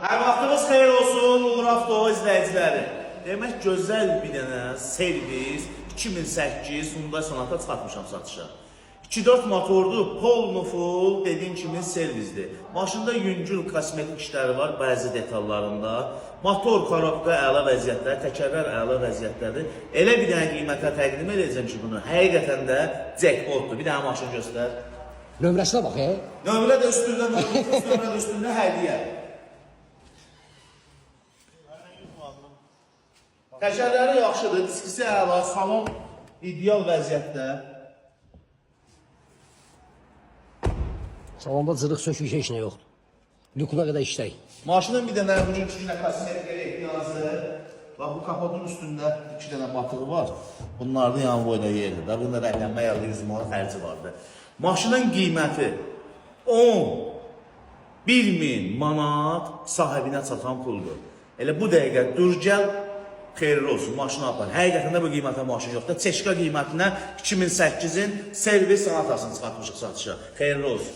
Hər vaxtınız xeyir olsun, Uğur Avto izləyiciləri. Demək, gözəl bir dənə servis 2008 Hyundai Sonata çıxartmışam satışa. 2.4 motorlu, full dediyim kimi servisdir. Maşında yüngül kosmetik işləri var bəzi detallarında. Motor, korobka əla vəziyyətdə, təkərlər əla vəziyyətdədir. Elə bir dənə qiymətə təqdim edəcəm ki, bunu həqiqətən də jackpotdur. Bir dənə maşın göstər. Nömrəsinə bax, Nömrə də üstündə, nömrə də üstündə hədiyyə. Təkərləri yaxşıdır, diskisi əla, salon ideal vəziyyətdə. Salonda cırıq sökük heç nə yoxdur. Lükuna qədər işlək. Maşının bir dənə bugün iki dənə kosmetikaya ehtiyacı. Bax, bu kapotun üstündə iki dənə batığı var. Bunlardan yan boyda yerdir. Bunda rəhlənmə ya 100 manat xərci vardı. Maşının qiyməti 11.000 manat sahibinə çatan puldur. Elə bu dəqiqə dur gəl, xeyirli olsun, maşını apar. Həqiqətən də bu qiymətə maşın yoxdur. Çeşka qiymətinə 2008-in servis sanatasını çıxartmışıq satışa. Xeyirli olsun.